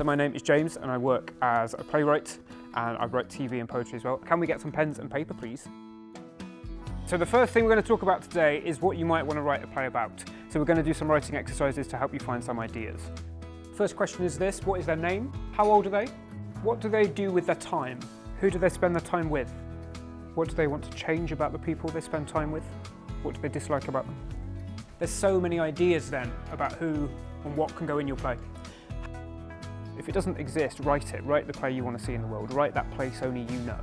So my name is James and I work as a playwright and I write TV and poetry as well. Can we get some pens and paper, please? So the first thing we're going to talk about today is what you might want to write a play about. So we're going to do some writing exercises to help you find some ideas. First question is this: what is their name? How old are they? What do they do with their time? Who do they spend their time with? What do they want to change about the people they spend time with? What do they dislike about them? There's so many ideas then about who and what can go in your play. If it doesn't exist, write it. Write the play you want to see in the world. Write that place only you know.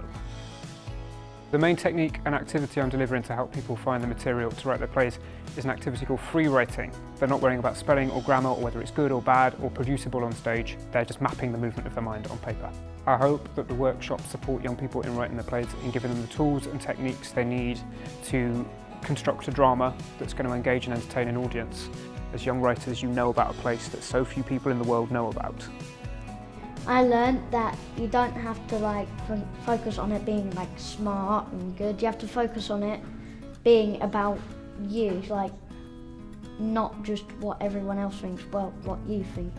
The main technique and activity I'm delivering to help people find the material to write their plays is an activity called free writing. They're not worrying about spelling or grammar or whether it's good or bad or producible on stage. They're just mapping the movement of their mind on paper. I hope that the workshops support young people in writing their plays and giving them the tools and techniques they need to construct a drama that's going to engage and entertain an audience. As young writers, you know about a place that so few people in the world know about. I learned that you don't have to focus on it being smart and good. You have to focus on it being about you, not just what everyone else thinks, but what you think.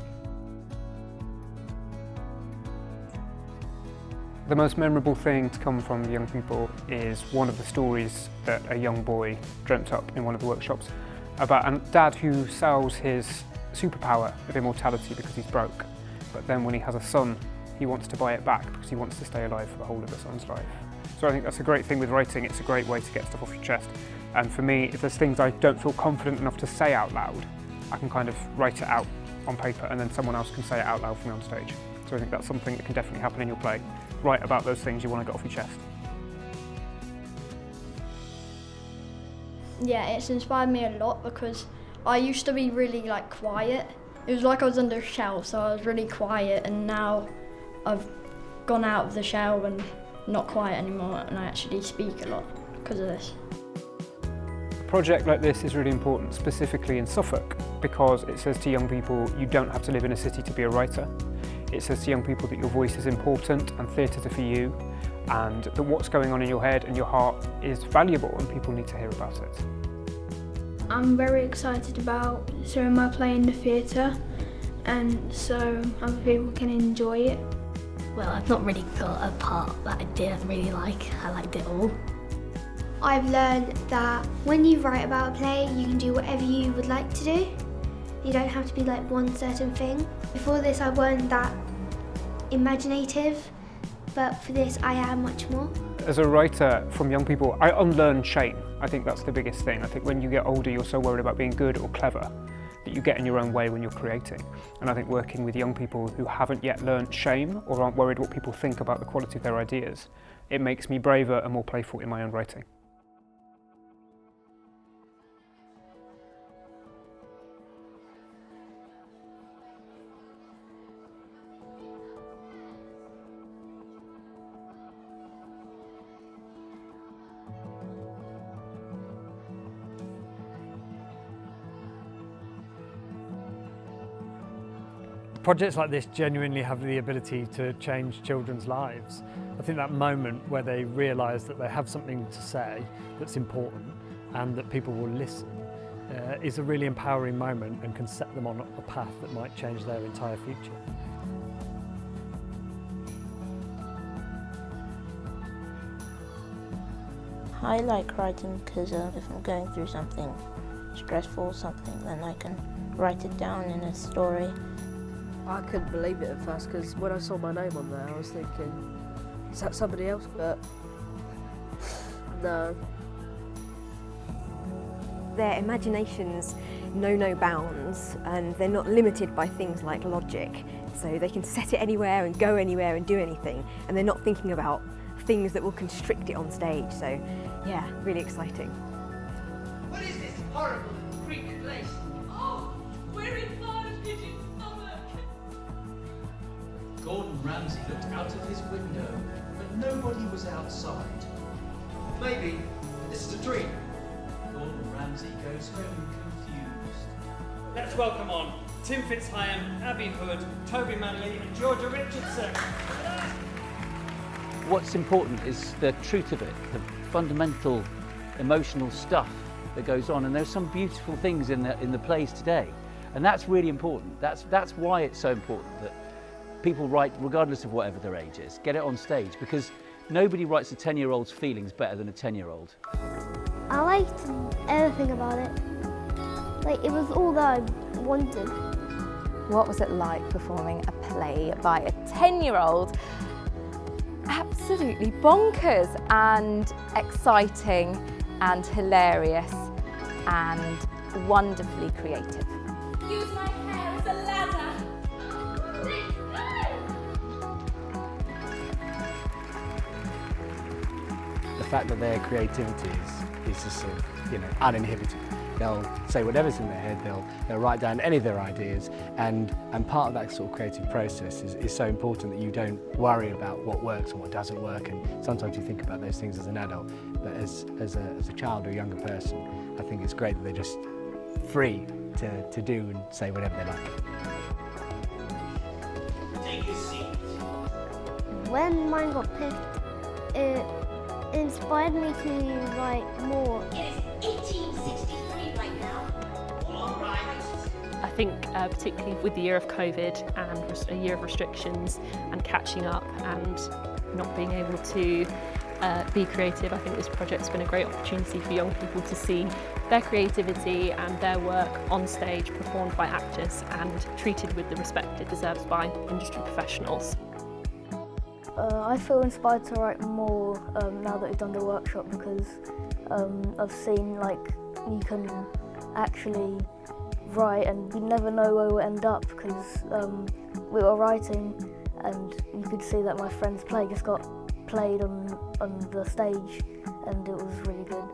The most memorable thing to come from young people is one of the stories that a young boy dreamt up in one of the workshops about a dad who sells his superpower of immortality because he's broke. But then when he has a son, he wants to buy it back because he wants to stay alive for the whole of the son's life. So I think that's a great thing with writing. It's a great way to get stuff off your chest. And for me, if there's things I don't feel confident enough to say out loud, I can kind of write it out on paper and then someone else can say it out loud for me on stage. So I think that's something that can definitely happen in your play. Write about those things you want to get off your chest. Yeah, it's inspired me a lot because I used to be really quiet. It was like I was under a shell, so I was really quiet, and now I've gone out of the shell and not quiet anymore, and I actually speak a lot because of this. A project like this is really important, specifically in Suffolk, because it says to young people you don't have to live in a city to be a writer. It says to young people that your voice is important and theatres are for you, and that what's going on in your head and your heart is valuable and people need to hear about it. I'm very excited about showing my play in the theatre, and so other people can enjoy it. Well, I've not really got a part that I didn't really like. I liked it all. I've learned that when you write about a play, you can do whatever you would like to do. You don't have to be one certain thing. Before this, I weren't that imaginative, but for this, I am much more. As a writer from young people, I unlearn shame. I think that's the biggest thing. I think when you get older, you're so worried about being good or clever that you get in your own way when you're creating. And I think working with young people who haven't yet learned shame or aren't worried what people think about the quality of their ideas, it makes me braver and more playful in my own writing. Projects like this genuinely have the ability to change children's lives. I think that moment where they realise that they have something to say that's important and that people will listen is a really empowering moment and can set them on a path that might change their entire future. I like writing because if I'm going through something stressful or something, then I can write it down in a story. I couldn't believe it at first because when I saw my name on there, I was thinking, is that somebody else? But no. Their imaginations know no bounds, and they're not limited by things like logic. So they can set it anywhere and go anywhere and do anything, and they're not thinking about things that will constrict it on stage. So yeah, really exciting. What is this horrible creepy place? Oh, we're inside a pigeon's stomach. Gordon Ramsay looked out of his window, but nobody was outside. Maybe this is a dream. Gordon Ramsay goes home confused. Let's welcome on Tim Fitzham, Abby Hood, Toby Manley and Georgia Richardson. What's important is the truth of it, the fundamental emotional stuff that goes on, and there's some beautiful things in the plays today, and that's really important. That's why it's so important that people write regardless of whatever their age is. Get it on stage, because nobody writes a 10-year-old's feelings better than a 10-year-old. I liked everything about it. Like, it was all that I wanted. What was it like performing a play by a 10-year-old? Absolutely bonkers and exciting and hilarious and wonderfully creative. Use my hair as a ladder. The fact that their creativity is just sort of, uninhibited. They'll say whatever's in their head, they'll write down any of their ideas, and part of that sort of creative process is so important that you don't worry about what works and what doesn't work, and sometimes you think about those things as an adult, but as a child or a younger person, I think it's great that they're just free to do and say whatever they like. Take a seat. When mine got picked, it inspired me to write more. It is 1863 right now. All right. I think particularly with the year of COVID and a year of restrictions and catching up and not being able to be creative, I think this project's been a great opportunity for young people to see their creativity and their work on stage performed by actors and treated with the respect it deserves by industry professionals. I feel inspired to write more now that we've done the workshop, because I've seen you can actually write and you never know where we'll end up, because we were writing and you could see that my friend's play just got played on the stage and it was really good.